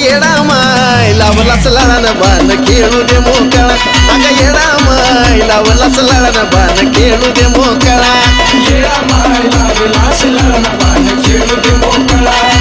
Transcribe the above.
येडा माय लावलाच लाळानं बाण खेळू दे मोकळा अगं येडा माय लावलाच लाळानं बाण खेळू दे मोकळा येडा माय लावलाच लाळानं बाण खेळू दे मोकळा